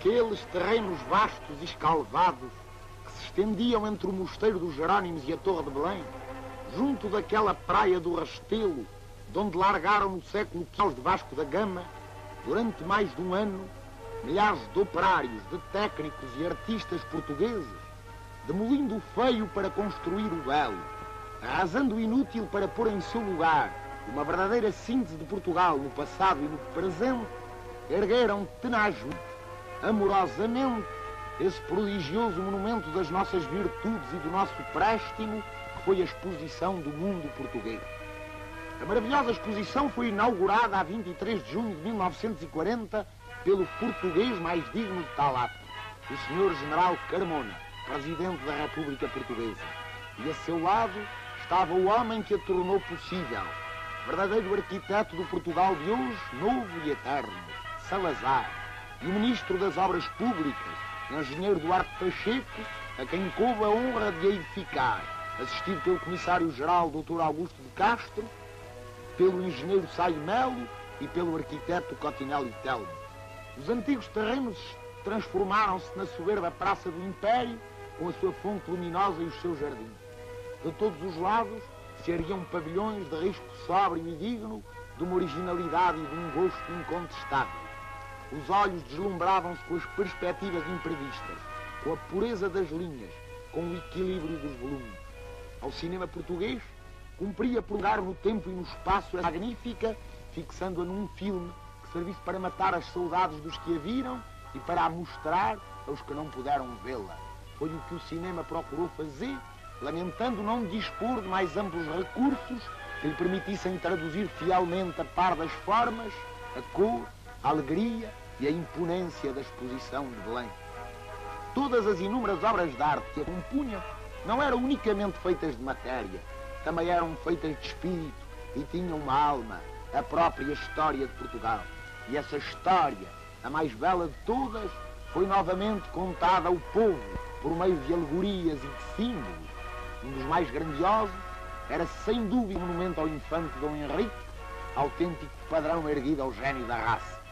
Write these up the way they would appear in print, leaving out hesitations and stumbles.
Aqueles terrenos vastos e escalvados que se estendiam entre o Mosteiro dos Jerónimos e a Torre de Belém, junto daquela praia do Restelo, de onde largaram no século XV de Vasco da Gama, durante mais de um ano, milhares de operários, de técnicos e artistas portugueses, demolindo o feio para construir o belo, arrasando o inútil para pôr em seu lugar uma verdadeira síntese de Portugal no passado e no presente, ergueram tenazmente, amorosamente, esse prodigioso monumento das nossas virtudes e do nosso préstimo, que foi a exposição do mundo português. A maravilhosa exposição foi inaugurada a 23 de junho de 1940 pelo português mais digno de tal ato, o Sr. General Carmona, Presidente da República Portuguesa. E a seu lado estava o homem que a tornou possível, verdadeiro arquiteto do Portugal de hoje, novo e eterno, Salazar, e o Ministro das Obras Públicas, Engenheiro Duarte Pacheco, a quem coube a honra de a edificar, assistido pelo Comissário-Geral Dr. Augusto de Castro, pelo Engenheiro Saio Melo e pelo Arquiteto Cotinelli Telmo. Os antigos terrenos transformaram-se na soberba Praça do Império, com a sua fonte luminosa e os seus jardins. De todos os lados se erguiam pavilhões de risco sóbrio e digno, de uma originalidade e de um gosto incontestável. Os olhos deslumbravam-se com as perspectivas imprevistas, com a pureza das linhas, com o equilíbrio dos volumes. Ao cinema português, cumpria prolongar no tempo e no espaço a magnífica, fixando-a num filme que servisse para matar as saudades dos que a viram e para a mostrar aos que não puderam vê-la. Foi o que o cinema procurou fazer, lamentando não dispor de mais amplos recursos que lhe permitissem traduzir fielmente a par das formas, a cor, a alegria e a imponência da exposição de Belém. Todas as inúmeras obras de arte que a compunham não eram unicamente feitas de matéria, também eram feitas de espírito e tinham uma alma, a própria história de Portugal. E essa história, a mais bela de todas, foi novamente contada ao povo por meio de alegorias e de símbolos. Um dos mais grandiosos era sem dúvida o monumento ao infante Dom Henrique, autêntico padrão erguido ao gênio da raça.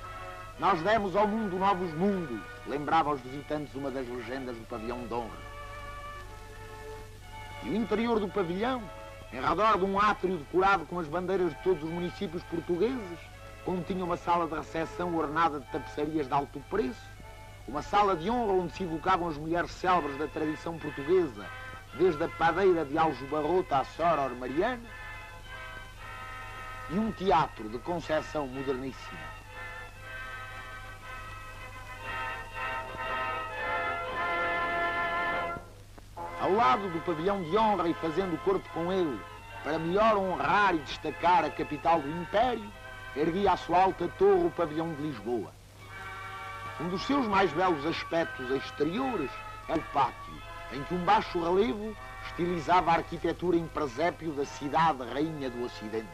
Nós demos ao mundo novos mundos, lembrava aos visitantes uma das legendas do pavilhão de honra. E o interior do pavilhão, em redor de um átrio decorado com as bandeiras de todos os municípios portugueses, continha uma sala de recepção ornada de tapeçarias de alto preço, uma sala de honra onde se evocavam as mulheres célebres da tradição portuguesa, desde a padeira de Aljubarrota à Soror Mariana, e um teatro de concepção moderníssima. Ao lado do pavilhão de honra e fazendo corpo com ele, para melhor honrar e destacar a capital do Império, erguia à sua alta torre o pavilhão de Lisboa. Um dos seus mais belos aspectos exteriores é o pátio, em que um baixo relevo estilizava a arquitetura em presépio da cidade rainha do Ocidente.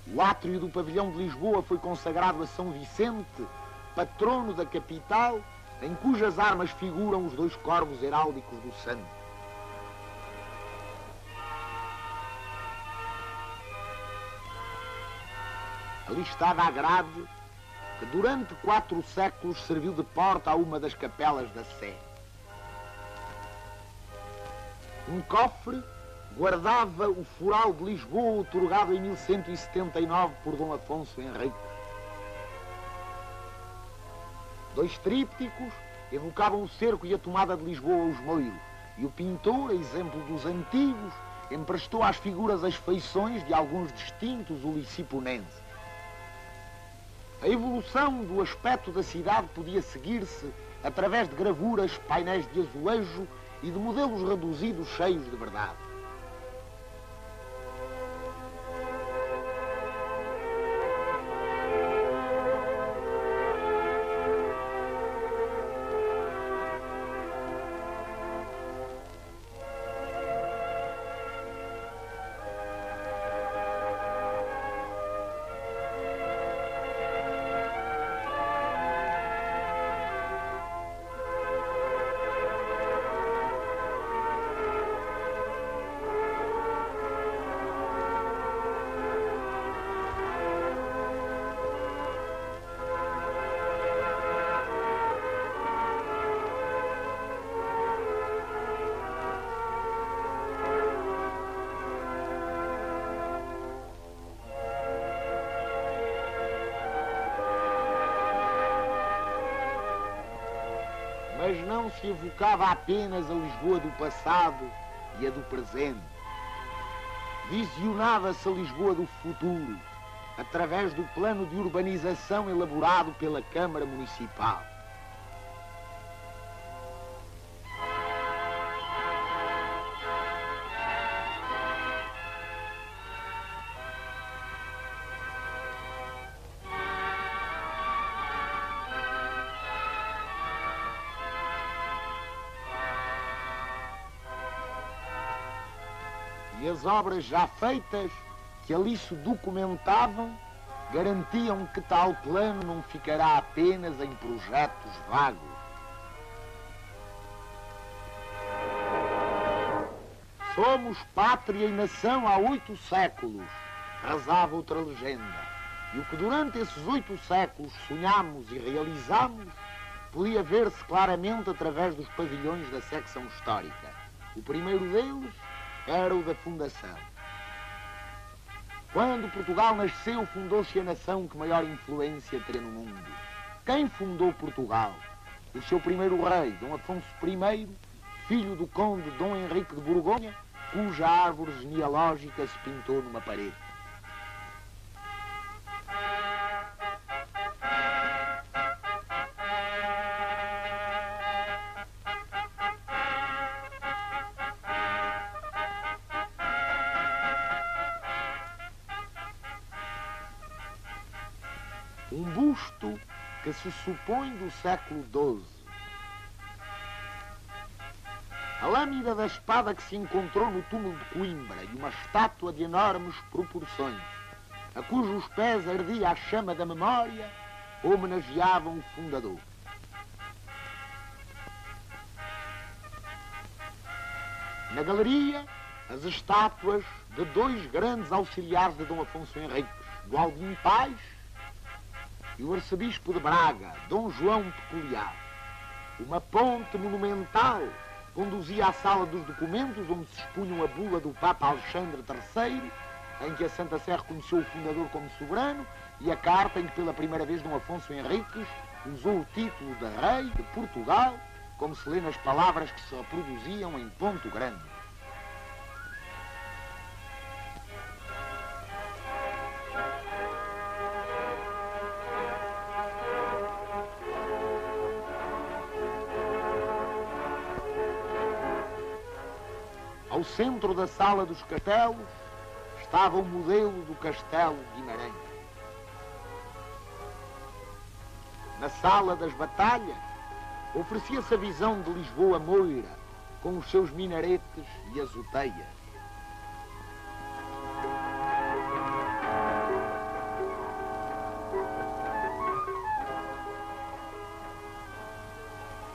O átrio do pavilhão de Lisboa foi consagrado a São Vicente, patrono da capital, em cujas armas figuram os dois corvos heráldicos do santo. Ali estava a grade que durante 4 séculos serviu de porta a uma das capelas da Sé. Um cofre guardava o foral de Lisboa, otorgado em 1179 por Dom Afonso Henriques. 2 trípticos evocavam o cerco e a tomada de Lisboa aos moiros, e o pintor, a exemplo dos antigos, emprestou às figuras as feições de alguns distintos uliciponenses. A evolução do aspecto da cidade podia seguir-se através de gravuras, painéis de azulejo e de modelos reduzidos cheios de verdade. mas não se evocava apenas a Lisboa do passado e a do presente. Visionava-se a Lisboa do futuro, através do plano de urbanização elaborado pela Câmara Municipal. E as obras já feitas, que ali se documentavam, garantiam que tal plano não ficará apenas em projetos vagos. Somos pátria e nação há 8 séculos, rezava outra legenda. E o que durante esses 8 séculos sonhamos e realizamos, podia ver-se claramente através dos pavilhões da secção histórica. O primeiro deles era o da fundação. Quando Portugal nasceu, fundou-se a nação que maior influência teria no mundo. Quem fundou Portugal? O seu primeiro rei, Dom Afonso I, filho do conde Dom Henrique de Borgonha, cuja árvore genealógica se pintou numa parede. Um busto que se supõe do século XII. A lâmina da espada que se encontrou no túmulo de Coimbra e uma estátua de enormes proporções, a cujos pés ardia a chama da memória, homenageavam o fundador. Na galeria, as estátuas de 2 grandes auxiliares de Dom Afonso Henriques, do Aldim Paz e o arcebispo de Braga, Dom João Peculiar. Uma ponte monumental conduzia à sala dos documentos, onde se expunham a bula do Papa Alexandre III, em que a Santa Sé reconheceu o fundador como soberano, e a carta em que pela primeira vez Dom Afonso Henriques usou o título de Rei de Portugal, como se lê nas palavras que se reproduziam em ponto grande. Ao centro da sala dos castelos estava o modelo do Castelo de Guimarães. Na sala das batalhas oferecia-se a visão de Lisboa Moira, com os seus minaretes e azoteias.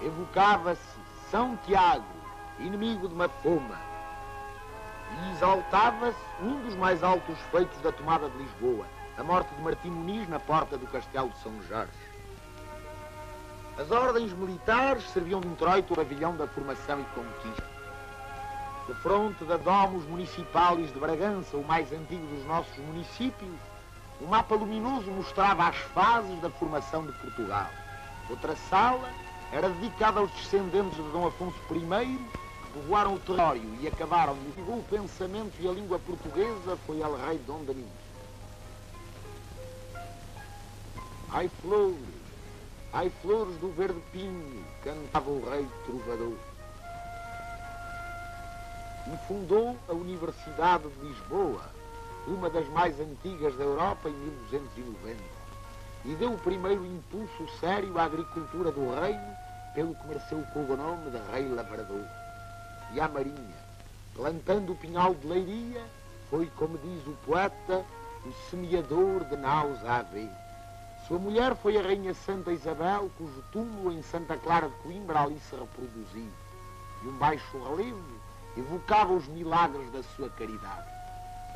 Evocava-se São Tiago, inimigo de Mafoma, e exaltava-se um dos mais altos feitos da tomada de Lisboa, a morte de Martim Muniz na porta do Castelo de São Jorge. As ordens militares serviam de introito ao pavilhão da formação e conquista. De fronte da Domus Municipalis de Bragança, o mais antigo dos nossos municípios, um mapa luminoso mostrava as fases da formação de Portugal. Outra sala era dedicada aos descendentes de Dom Afonso I, povoaram o território e acabaram de divulgar o pensamento e a língua portuguesa, foi El Rei Dom Domingos. Ai flores do verde pinho, cantava o rei trovador. E fundou a Universidade de Lisboa, uma das mais antigas da Europa, em 1290. E deu o primeiro impulso sério à agricultura do reino, pelo que mereceu o cognome de Rei Lavrador. E à marinha, plantando o pinhal de Leiria, foi, como diz o poeta, o semeador de naus a haver. Sua mulher foi a Rainha Santa Isabel, cujo túmulo em Santa Clara de Coimbra ali se reproduziu. E um baixo relevo evocava os milagres da sua caridade.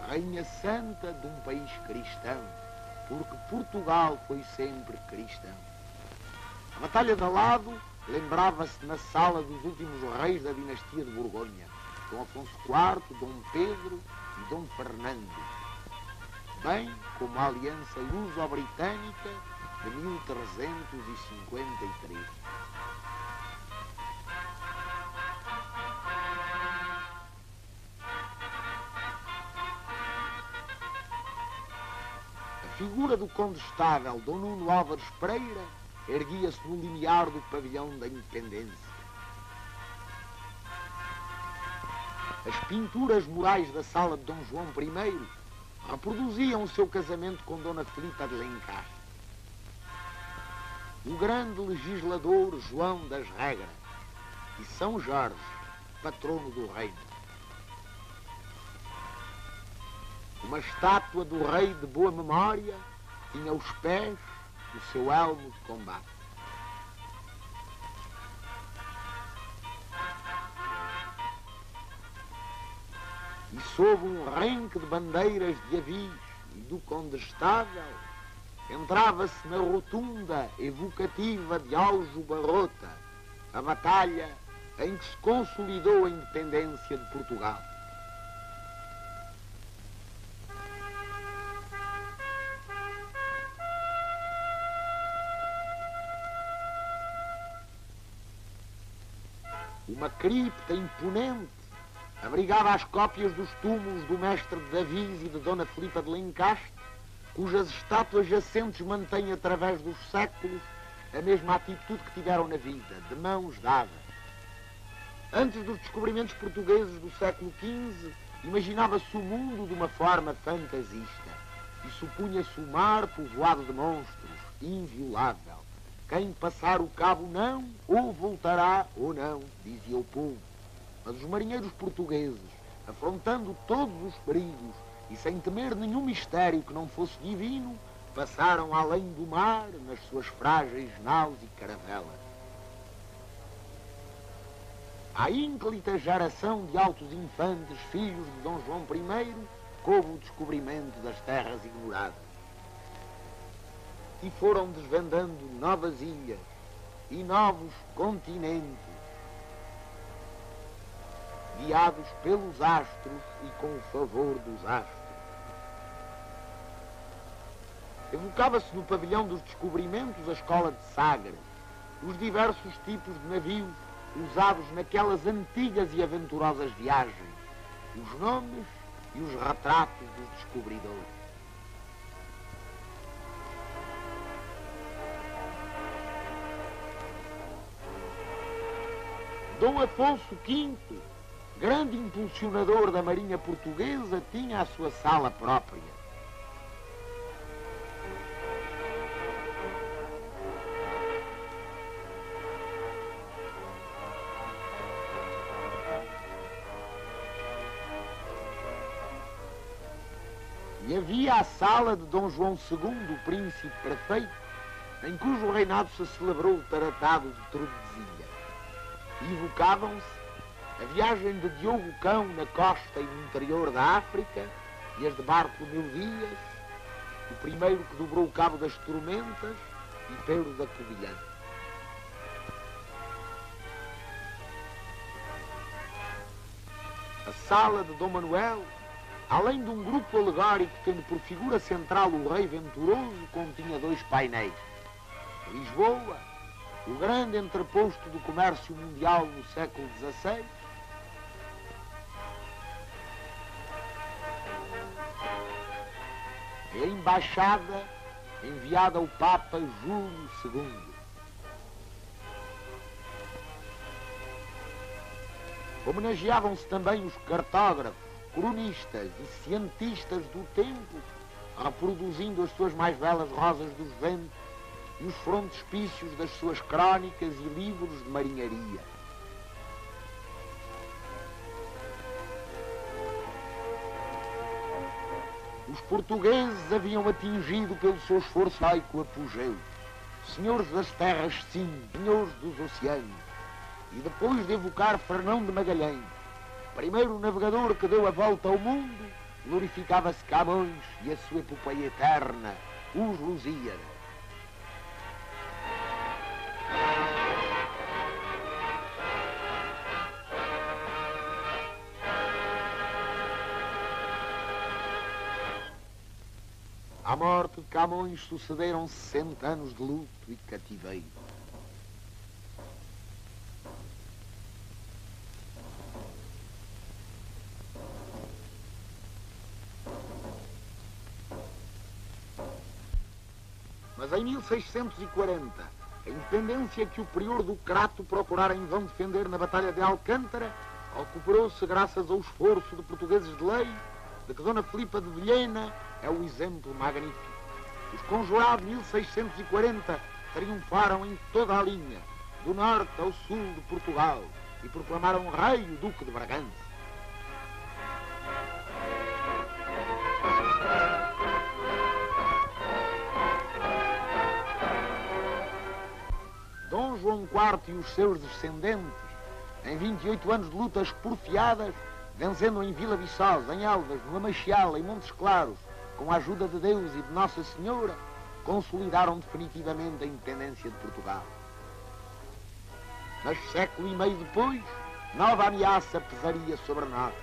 Rainha Santa de um país cristão, porque Portugal foi sempre cristão. A Batalha de Alado lembrava-se na sala dos últimos reis da dinastia de Borgonha, Dom Afonso IV, Dom Pedro e Dom Fernando, bem como a aliança luso-britânica de 1353. figura do condestável Dom Nuno Álvares Pereira erguia-se no limiar do pavilhão da Independência. As pinturas murais da sala de Dom João I reproduziam o seu casamento com Dona Filipa de Lencastre. O grande legislador João das Regras e São Jorge, patrono do reino. Uma estátua do rei de boa memória tinha aos pés o seu elmo de combate. E sob um renque de bandeiras de avis e do condestável, entrava-se na rotunda evocativa de Aljubarrota, a batalha em que se consolidou a independência de Portugal. Uma cripta imponente abrigava as cópias dos túmulos do mestre de Davis e de Dona Filipa de Lencastre, cujas estátuas jacentes mantêm através dos séculos a mesma atitude que tiveram na vida, de mãos dadas. Antes dos descobrimentos portugueses do século XV, imaginava-se o mundo de uma forma fantasista e supunha-se o mar povoado de monstros, inviolável. Quem passar o cabo não, ou voltará ou não, dizia o povo. Mas os marinheiros portugueses, afrontando todos os perigos e sem temer nenhum mistério que não fosse divino, passaram além do mar nas suas frágeis naus e caravelas. À ínclita geração de altos infantes, filhos de Dom João I, coube o descobrimento das terras ignoradas. E foram desvendando novas ilhas e novos continentes, guiados pelos astros e com o favor dos astros. Evocava-se no pavilhão dos descobrimentos a escola de Sagres, os diversos tipos de navios usados naquelas antigas e aventurosas viagens, os nomes e os retratos dos descobridores. Dom Afonso V, grande impulsionador da marinha portuguesa, tinha a sua sala própria. E havia a sala de Dom João II, o príncipe prefeito, em cujo reinado se celebrou o Tratado de Tordesilhas. E evocavam-se a viagem de Diogo Cão na costa e no interior da África e as de Bartolomeu Dias, o primeiro que dobrou o Cabo das Tormentas e Pedro da Covilhã. A sala de Dom Manuel, além de um grupo alegórico tendo por figura central o rei venturoso, continha dois painéis. Lisboa, o grande entreposto do comércio mundial no século XVI, e a embaixada enviada ao Papa Júlio II. Homenageavam-se também os cartógrafos, cronistas e cientistas do tempo, reproduzindo as suas mais belas rosas dos ventos e os frontispícios das suas crónicas e livros de marinharia. Os portugueses haviam atingido pelo seu esforço heroico apogeu, senhores das terras sim, senhores dos oceanos, e depois de evocar Fernão de Magalhães, primeiro navegador que deu a volta ao mundo, glorificava-se Camões e a sua epopeia eterna, os Lusíadas. À morte de Camões sucederam 60 anos de luto e cativeiro. Mas em 1640, a independência que o prior do Crato procurara em vão defender na Batalha de Alcântara, recuperou-se graças ao esforço de portugueses de lei, de que Dona Filipa de Vilhena é o exemplo magnífico. Os conjurados de 1640 triunfaram em toda a linha, do norte ao sul de Portugal, e proclamaram rei o Duque de Bragança. Dom João IV e os seus descendentes, em 28 anos de lutas porfiadas, vencendo em Vila Viçosa, em Elvas, no Lamachial, em Montes Claros, com a ajuda de Deus e de Nossa Senhora, consolidaram definitivamente a independência de Portugal. Mas século e meio depois, nova ameaça pesaria sobre nós,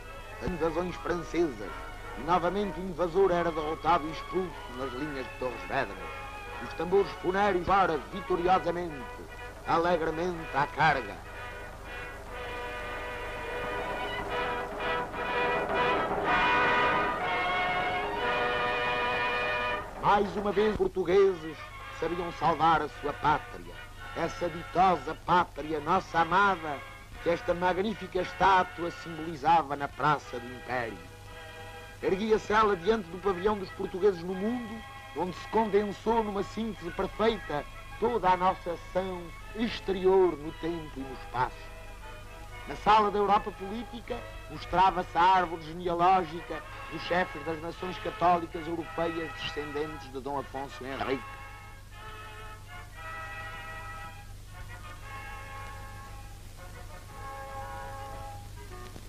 as invasões francesas, e novamente o invasor era derrotado e expulso nas linhas de Torres Vedras. Os tambores funéreos para vitoriosamente, alegremente à carga. Mais uma vez, portugueses sabiam salvar a sua pátria, essa ditosa pátria, nossa amada, que esta magnífica estátua simbolizava na Praça do Império. Erguia-se ela diante do pavilhão dos portugueses no mundo, onde se condensou numa síntese perfeita toda a nossa ação exterior no tempo e no espaço. Na sala da Europa política mostrava-se a árvore genealógica dos chefes das nações católicas europeias descendentes de Dom Afonso Henrique.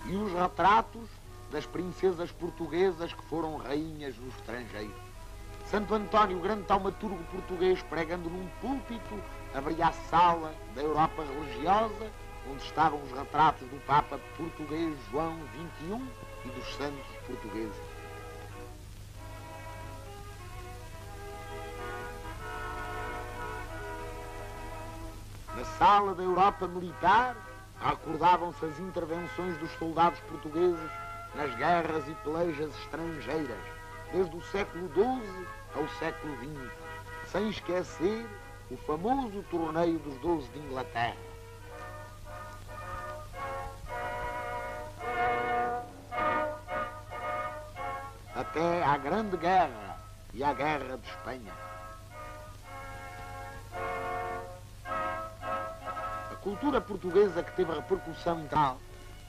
E os retratos das princesas portuguesas que foram rainhas no estrangeiro. Santo António, o grande taumaturgo português, pregando num púlpito, abria a sala da Europa religiosa, onde estavam os retratos do Papa português João XXI e dos santos portugueses. Na sala da Europa militar, recordavam-se as intervenções dos soldados portugueses nas guerras e pelejas estrangeiras, desde o século XII ao século XX, sem esquecer o famoso torneio dos 12 de Inglaterra. Até à Grande Guerra e à Guerra de Espanha. A cultura portuguesa que teve repercussão internacional,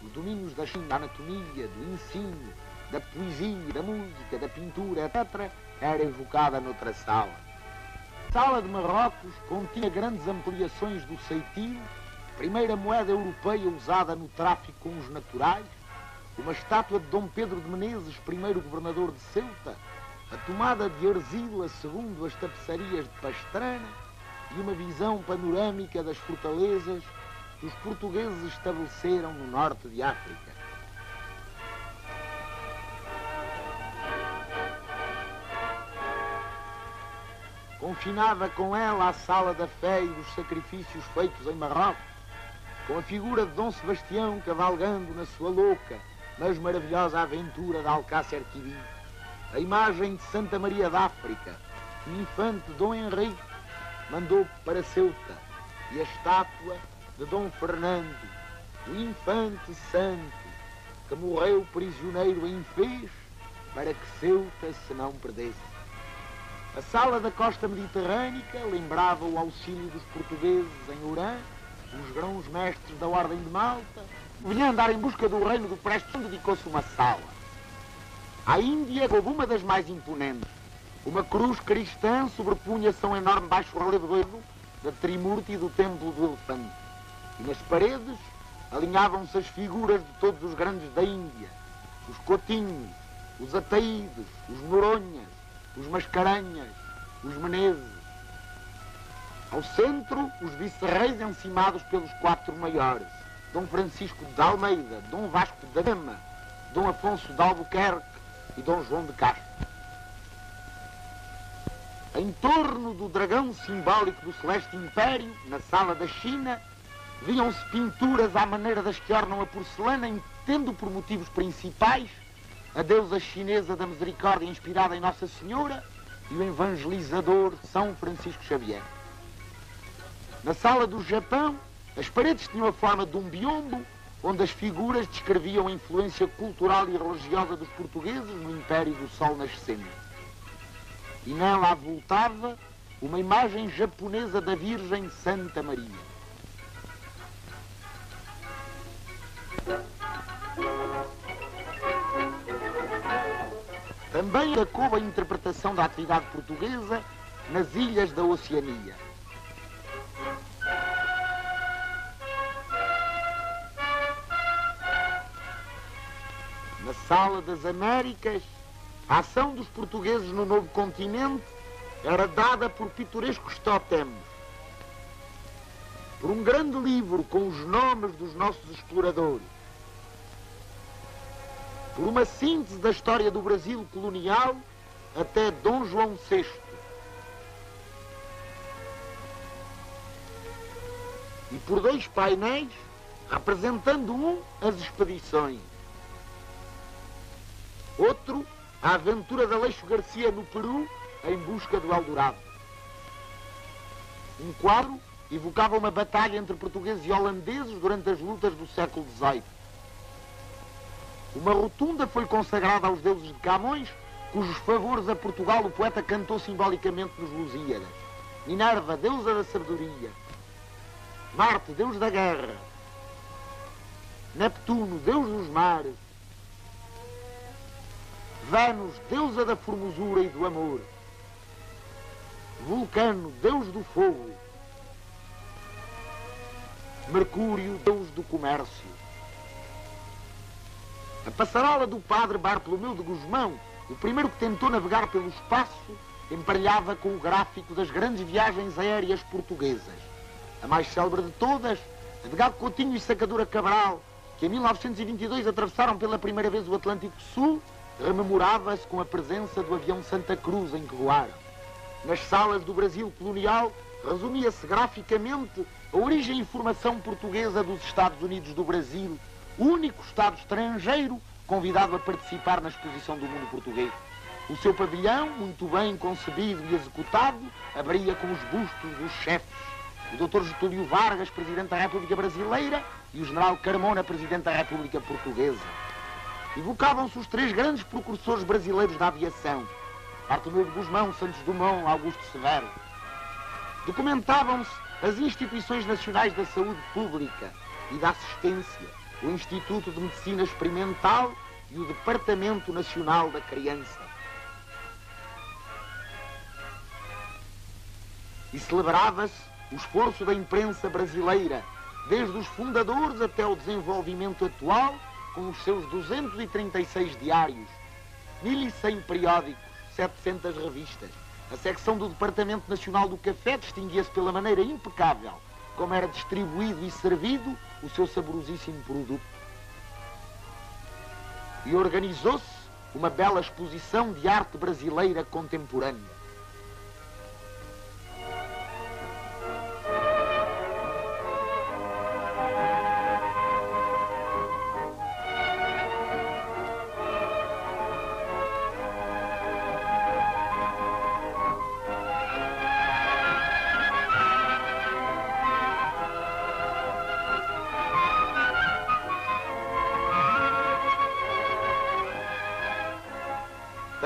os domínios da anatomia, do ensino, da poesia, da música, da pintura, etc., era evocada noutra sala. A sala de Marrocos continha grandes ampliações do ceitil, primeira moeda europeia usada no tráfico com os naturais, uma estátua de Dom Pedro de Menezes, primeiro governador de Ceuta, a tomada de Arzila segundo as tapeçarias de Pastrana e uma visão panorâmica das fortalezas que os portugueses estabeleceram no norte de África. Confinava com ela a sala da fé e dos sacrifícios feitos em Marrocos, com a figura de Dom Sebastião cavalgando na sua louca, mas maravilhosa aventura de Alcácer Quibir, a imagem de Santa Maria da África, que o infante Dom Henrique mandou para Ceuta, e a estátua de Dom Fernando, o infante santo, que morreu prisioneiro em Fez, para que Ceuta se não perdesse. A sala da costa mediterrânica lembrava o auxílio dos portugueses em Urã, os grãos-mestres da Ordem de Malta. Vinha andar em busca do reino do Prestes, dedicou-se uma sala. À Índia houve uma das mais imponentes. Uma cruz cristã sobrepunha-se a um enorme baixo relevo da Trimurti e do Templo do Elefante. E nas paredes alinhavam-se as figuras de todos os grandes da Índia. Os Cotinhos, os Ataídes, os Noronhas, os Mascarenhas, os Menezes. Ao centro, os vice-reis encimados pelos quatro maiores: Dom Francisco de Almeida, Dom Vasco da Gama, Dom Afonso de Albuquerque e Dom João de Castro. Em torno do dragão simbólico do Celeste Império, na sala da China, viam-se pinturas à maneira das que ornam a porcelana, tendo por motivos principais a deusa chinesa da misericórdia inspirada em Nossa Senhora e o evangelizador São Francisco Xavier. Na sala do Japão, as paredes tinham a forma de um biombo, onde as figuras descreviam a influência cultural e religiosa dos portugueses no Império do Sol Nascente. E nela avultava uma imagem japonesa da Virgem Santa Maria. Também destacou a interpretação da atividade portuguesa nas ilhas da Oceania. Na Sala das Américas, a ação dos portugueses no novo continente era dada por pitorescos tótems, por um grande livro com os nomes dos nossos exploradores, por uma síntese da história do Brasil colonial até Dom João VI. E por dois painéis, representando um as expedições, outro a aventura de Aleixo Garcia no Peru em busca do Eldorado. Um quadro evocava uma batalha entre portugueses e holandeses durante as lutas do século XVIII. Uma rotunda foi consagrada aos deuses de Camões, cujos favores a Portugal o poeta cantou simbolicamente nos Lusíadas. Minerva, deusa da sabedoria. Marte, deus da guerra. Neptuno, deus dos mares. Vênus, deusa da formosura e do amor. Vulcano, deus do fogo. Mercúrio, deus do comércio. A passarela do padre Bartolomeu de Gusmão, o primeiro que tentou navegar pelo espaço, emparelhava com o gráfico das grandes viagens aéreas portuguesas. A mais célebre de todas, a de Gago Coutinho e Sacadura Cabral, que em 1922 atravessaram pela primeira vez o Atlântico Sul, rememorava-se com a presença do avião Santa Cruz em que voaram. Nas salas do Brasil colonial, resumia-se graficamente a origem e formação portuguesa dos Estados Unidos do Brasil, o único Estado estrangeiro convidado a participar na exposição do mundo português. O seu pavilhão, muito bem concebido e executado, abria com os bustos dos chefes, o Dr. Getúlio Vargas, Presidente da República Brasileira, e o General Carmona, Presidente da República Portuguesa. Evocavam-se os três grandes precursores brasileiros da aviação, Bartolomeu de Gusmão, Santos Dumont, Augusto Severo. Documentavam-se as instituições nacionais da saúde pública e da assistência, o Instituto de Medicina Experimental e o Departamento Nacional da Criança. E celebrava-se o esforço da imprensa brasileira, desde os fundadores até o desenvolvimento atual, com os seus 236 diários, 1.100 periódicos, 700 revistas. A secção do Departamento Nacional do Café distinguia-se pela maneira impecável como era distribuído e servido o seu saborosíssimo produto. E organizou-se uma bela exposição de arte brasileira contemporânea.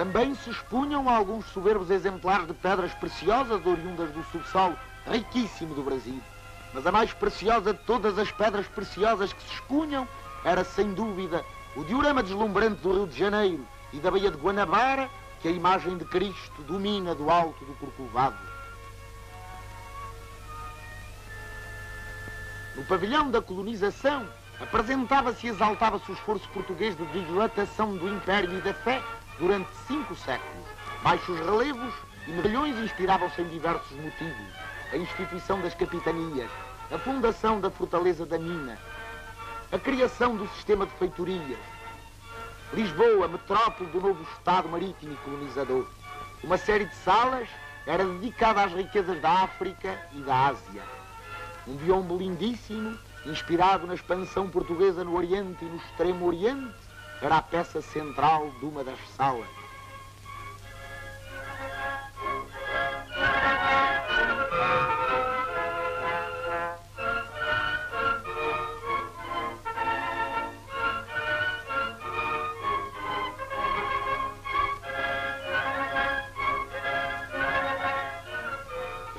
Também se expunham alguns soberbos exemplares de pedras preciosas oriundas do subsolo riquíssimo do Brasil. Mas a mais preciosa de todas as pedras preciosas que se expunham era, sem dúvida, o diorama deslumbrante do Rio de Janeiro e da Baía de Guanabara, que a imagem de Cristo domina do alto do Corcovado. No pavilhão da colonização, apresentava-se e exaltava-se o esforço português de dilatação do Império e da fé durante 5 séculos. Baixos relevos e medalhões inspiravam-se em diversos motivos. A instituição das capitanias, a fundação da Fortaleza da Mina, a criação do sistema de feitorias, Lisboa, metrópole do novo Estado marítimo e colonizador. Uma série de salas era dedicada às riquezas da África e da Ásia. Um biombo lindíssimo, inspirado na expansão portuguesa no Oriente e no Extremo Oriente, era a peça central de uma das salas.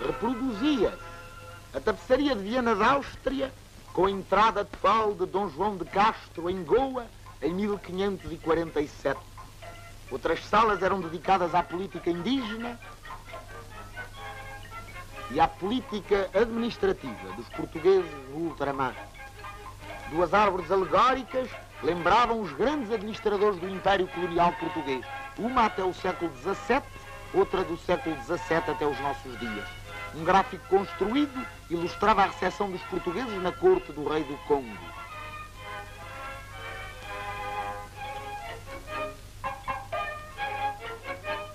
reproduzia a tapeçaria de Viena da Áustria com a entrada total de Dom João de Castro em Goa em 1547. Outras salas eram dedicadas à política indígena e à política administrativa dos portugueses do ultramar. Duas árvores alegóricas lembravam os grandes administradores do Império Colonial Português, uma até o século XVII, outra do século XVII até os nossos dias. Um gráfico construído ilustrava a recepção dos portugueses na corte do rei do Congo.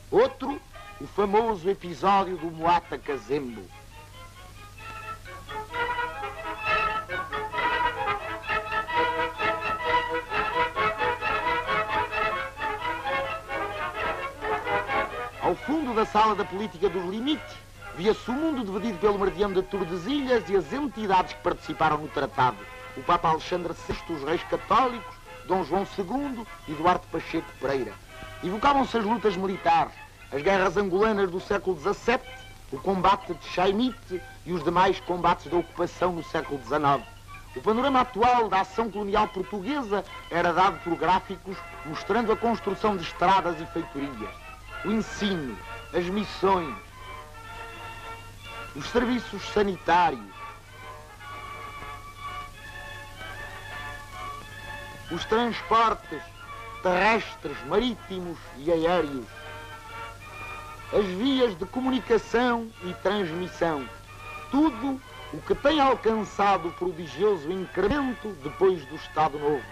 Outro, o famoso episódio do Moata Kazembo. Ao fundo da sala da política dos limites, via-se o mundo dividido pelo meridiano de Tordesilhas e as entidades que participaram no tratado. O Papa Alexandre VI, os reis católicos, Dom João II e Duarte Pacheco Pereira. Evocavam-se as lutas militares, as guerras angolanas do século XVII, o combate de Chaimite e os demais combates da ocupação no século XIX. O panorama atual da ação colonial portuguesa era dado por gráficos mostrando a construção de estradas e feitorias, o ensino, as missões, os serviços sanitários, os transportes terrestres, marítimos e aéreos, as vias de comunicação e transmissão, tudo o que tem alcançado o prodigioso incremento depois do Estado Novo.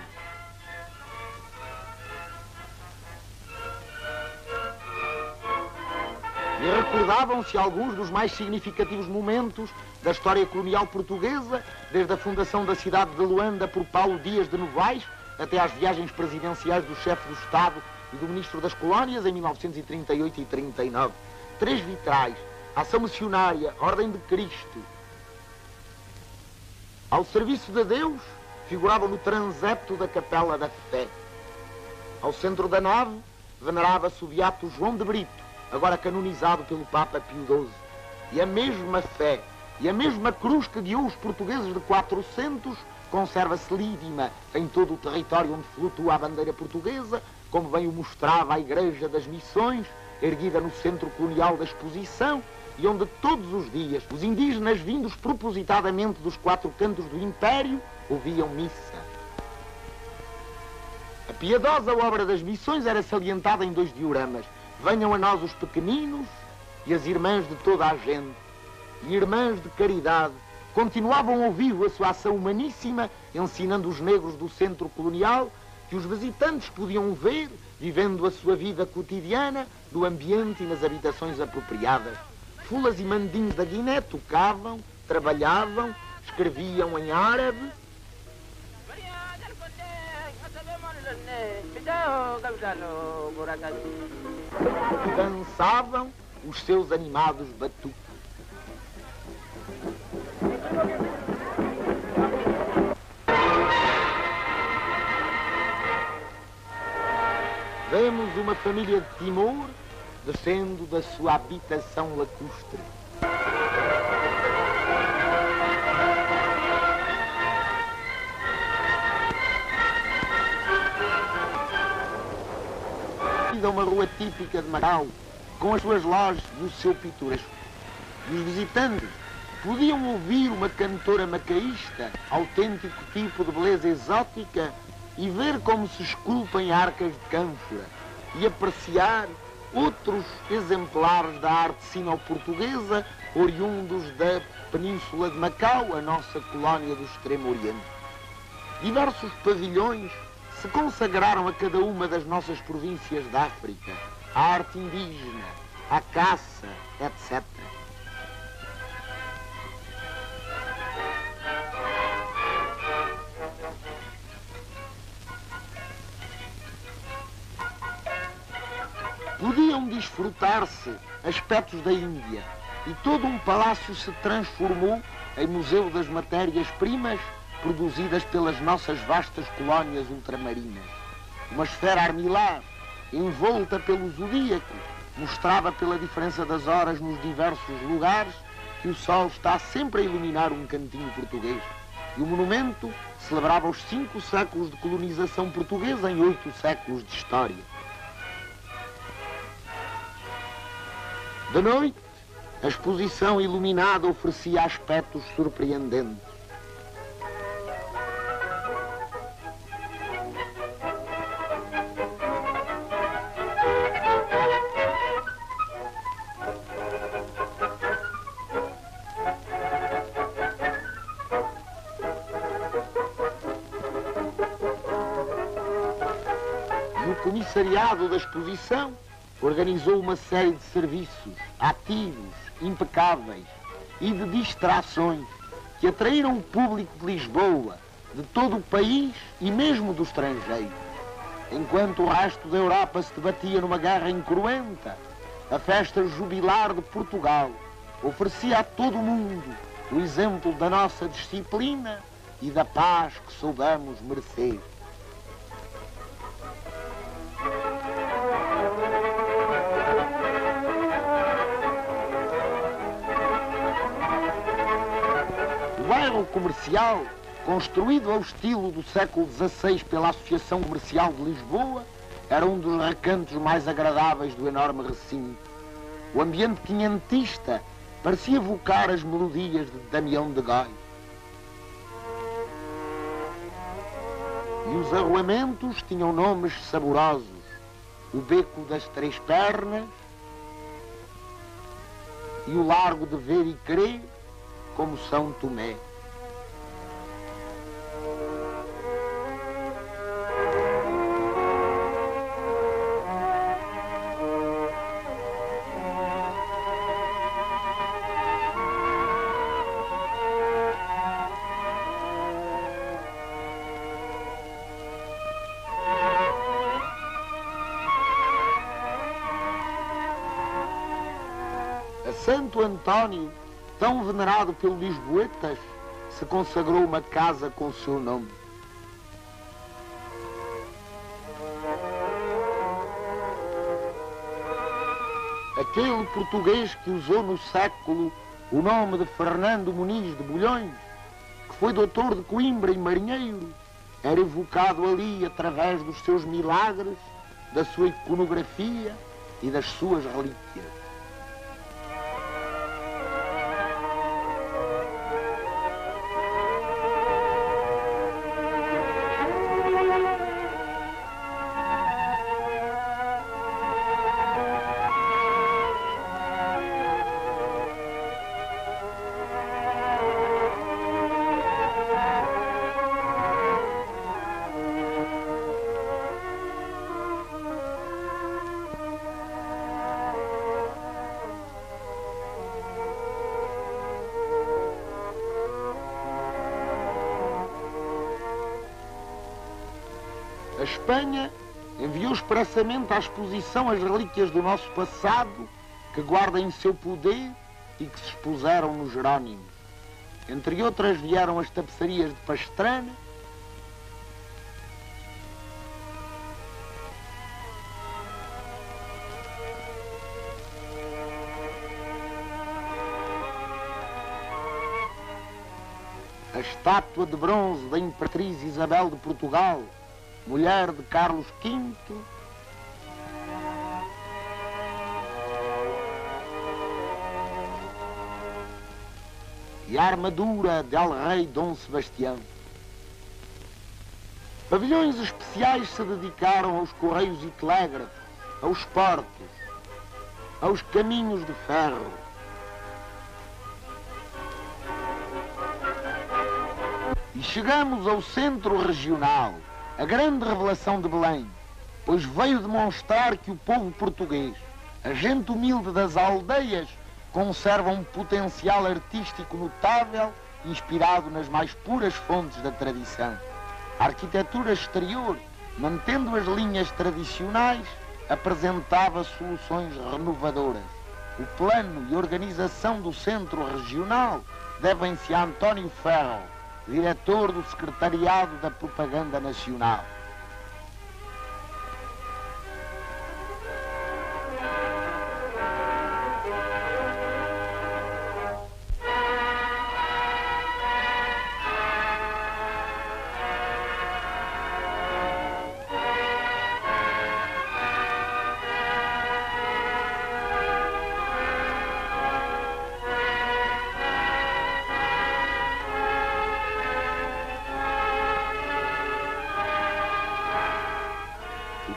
E recordavam-se alguns dos mais significativos momentos da história colonial portuguesa, desde a fundação da cidade de Luanda por Paulo Dias de Novaes, até às viagens presidenciais do chefe do Estado e do Ministro das Colónias em 1938 e 39. 3 vitrais, ação missionária, Ordem de Cristo. Ao serviço de Deus, figuravam no transepto da Capela da Fé. Ao centro da nave, venerava-se o beato João de Brito, agora canonizado pelo Papa Pio XII. E a mesma fé, e a mesma cruz que guiou os portugueses de 400, conserva-se lídima em todo o território onde flutua a bandeira portuguesa, como bem o mostrava a Igreja das Missões, erguida no centro colonial da exposição, e onde todos os dias os indígenas vindos propositadamente dos 4 cantos do Império ouviam missa. A piedosa obra das missões era salientada em 2 dioramas: venham a nós os pequeninos e as irmãs de toda a gente. E irmãs de caridade continuavam ao vivo a sua ação humaníssima, ensinando os negros do centro colonial que os visitantes podiam ver, vivendo a sua vida cotidiana, no ambiente e nas habitações apropriadas. Fulas e mandinhos da Guiné tocavam, trabalhavam, escreviam em árabe, e dançavam os seus animados batuques. Vemos uma família de Timor descendo da sua habitação lacustre. A uma rua típica de Macau, com as suas lojas e o seu pitoresco. E os visitantes podiam ouvir uma cantora macaísta, autêntico tipo de beleza exótica, e ver como se esculpem arcas de cânfora, e apreciar outros exemplares da arte sino-portuguesa, oriundos da Península de Macau, a nossa colónia do Extremo Oriente. Diversos pavilhões se consagraram a cada uma das nossas províncias da África, à arte indígena, à caça, etc. Podiam desfrutar-se aspectos da Índia, e todo um palácio se transformou em museu das matérias-primas produzidas pelas nossas vastas colónias ultramarinas. Uma esfera armilar, envolta pelo zodíaco, mostrava pela diferença das horas nos diversos lugares que o sol está sempre a iluminar um cantinho português. E o monumento celebrava os 5 séculos de colonização portuguesa em 8 séculos de história. De noite, a exposição iluminada oferecia aspectos surpreendentes. E o comissariado da exposição organizou uma série de serviços ativos, impecáveis e de distrações que atraíram o público de Lisboa, de todo o país e mesmo do estrangeiro. Enquanto o resto da Europa se debatia numa guerra incruenta, a festa jubilar de Portugal oferecia a todo o mundo o exemplo da nossa disciplina e da paz que soubemos merecer. O bairro comercial, construído ao estilo do século XVI pela Associação Comercial de Lisboa, era um dos recantos mais agradáveis do enorme recinto. O ambiente quinhentista parecia evocar as melodias de Damião de Góis. E os arruamentos tinham nomes saborosos: o Beco das Três Pernas e o Largo de Ver e Crer, como São Tomé. A Santo António, tão venerado pelos lisboetas, se consagrou uma casa com seu nome. Aquele português que usou no século o nome de Fernando Muniz de Bulhões, que foi doutor de Coimbra e marinheiro, era evocado ali através dos seus milagres, da sua iconografia e das suas relíquias. A Espanha enviou expressamente à exposição as relíquias do nosso passado que guarda em seu poder e que se expuseram nos Jerónimos. Entre outras vieram as tapeçarias de Pastrana, a estátua de bronze da Imperatriz Isabel de Portugal, mulher de Carlos V, e a armadura de El-Rei Dom Sebastião. Pavilhões especiais se dedicaram aos correios e telégrafos, aos portos, aos caminhos de ferro. E chegamos ao centro regional, a grande revelação de Belém, pois veio demonstrar que o povo português, a gente humilde das aldeias, conserva um potencial artístico notável, inspirado nas mais puras fontes da tradição. A arquitetura exterior, mantendo as linhas tradicionais, apresentava soluções renovadoras. O plano e organização do centro regional devem-se a António Ferro, diretor do Secretariado da Propaganda Nacional.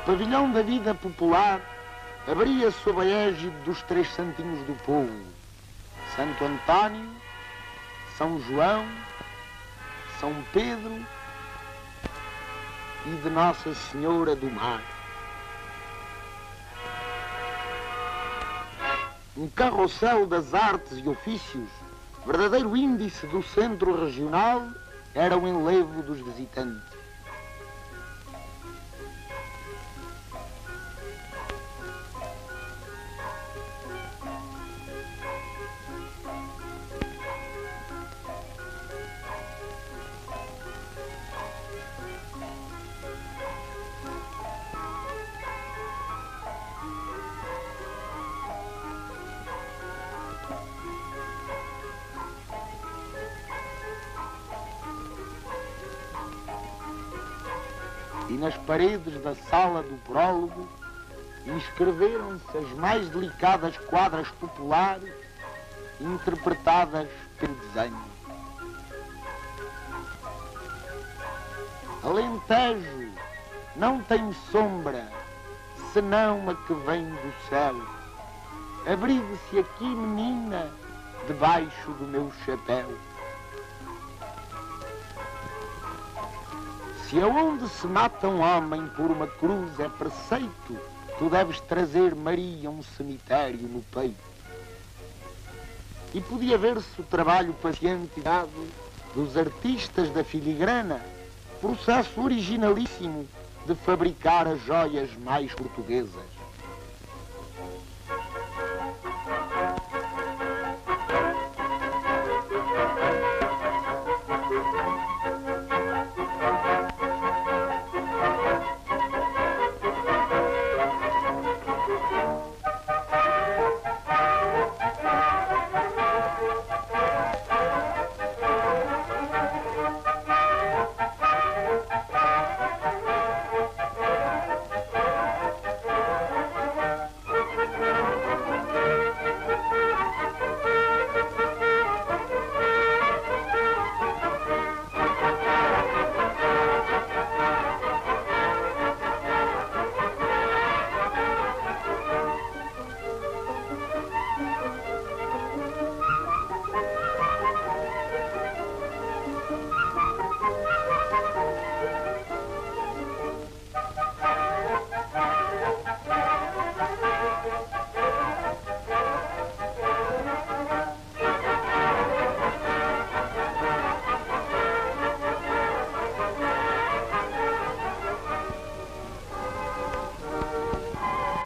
pavilhão da vida popular abria-se sob a égide dos três santinhos do povo: Santo António, São João, São Pedro e de Nossa Senhora do Mar. Um carrossel das artes e ofícios, verdadeiro índice do centro regional, era o enlevo dos visitantes. E nas paredes da sala do prólogo inscreveram-se as mais delicadas quadras populares interpretadas pelo desenho. Alentejo não tem sombra senão a que vem do céu. Abrigue-se aqui, menina, debaixo do meu chapéu. Se aonde se mata um homem por uma cruz é preceito, tu deves trazer, Maria, um cemitério no peito. E podia ver-se o trabalho paciente e dado dos artistas da filigrana, processo originalíssimo de fabricar as joias mais portuguesas.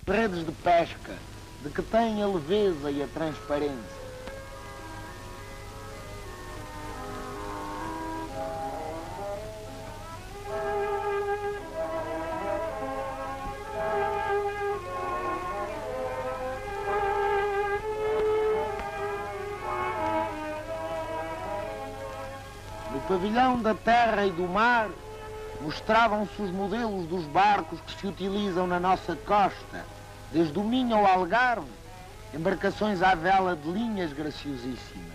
Redes de pesca, de que têm a leveza e a transparência. No pavilhão da terra e do mar, mostravam-se os modelos dos barcos que se utilizam na nossa costa, desde o Minho ao Algarve, embarcações à vela de linhas graciosíssimas.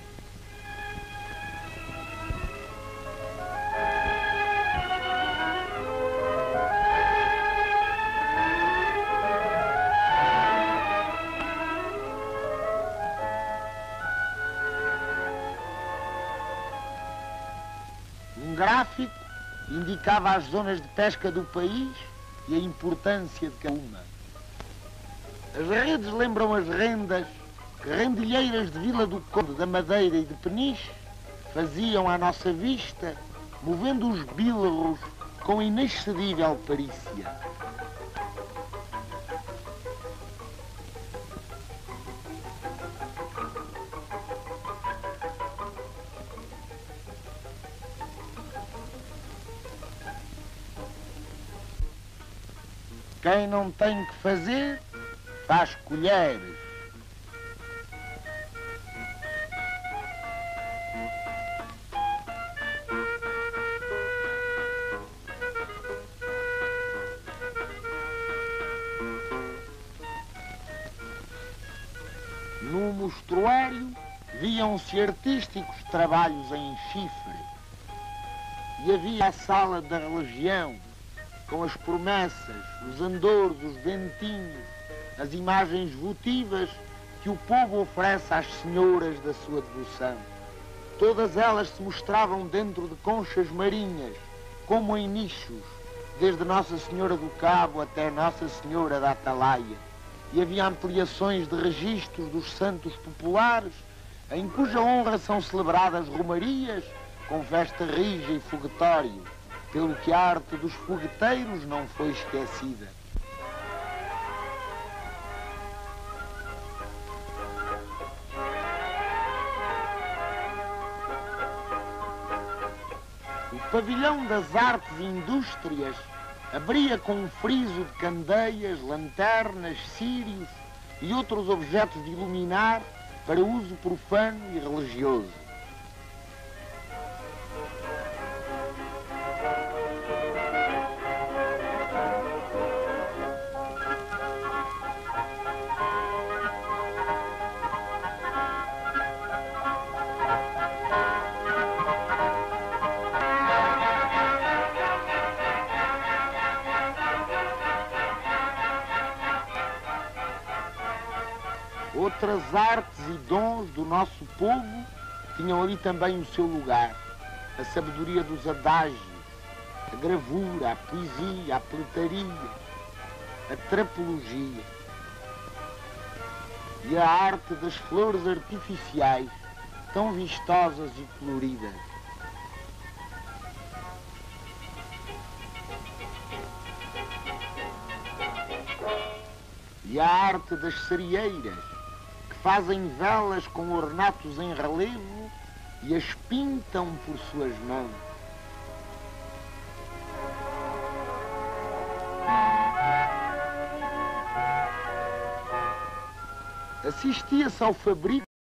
Um gráfico indicava as zonas de pesca do país e a importância de cada uma. As redes lembram as rendas que rendilheiras de Vila do Conde, da Madeira e de Peniche faziam à nossa vista, movendo os bílaros com inexcedível perícia. Quem não tem que fazer, faz colheres. No mostruário viam-se artísticos trabalhos em chifre. E havia a sala da religião, com as promessas, os andouros, os dentinhos, as imagens votivas que o povo oferece às senhoras da sua devoção. Todas elas se mostravam dentro de conchas marinhas, como em nichos, desde Nossa Senhora do Cabo até Nossa Senhora da Atalaia. E havia ampliações de registros dos santos populares, em cuja honra são celebradas romarias, com festa rija e foguetório, pelo que a arte dos fogueteiros não foi esquecida. O pavilhão das artes e indústrias abria com um friso de candeias, lanternas, círios e outros objetos de iluminar para uso profano e religioso. Outras artes e dons do nosso povo tinham ali também o seu lugar. A sabedoria dos adágios, a gravura, a poesia, a peletaria, a trapologia e a arte das flores artificiais, tão vistosas e coloridas. E a arte das cereeiras, fazem velas com ornatos em relevo e as pintam por suas mãos. Assistia-se ao fabrico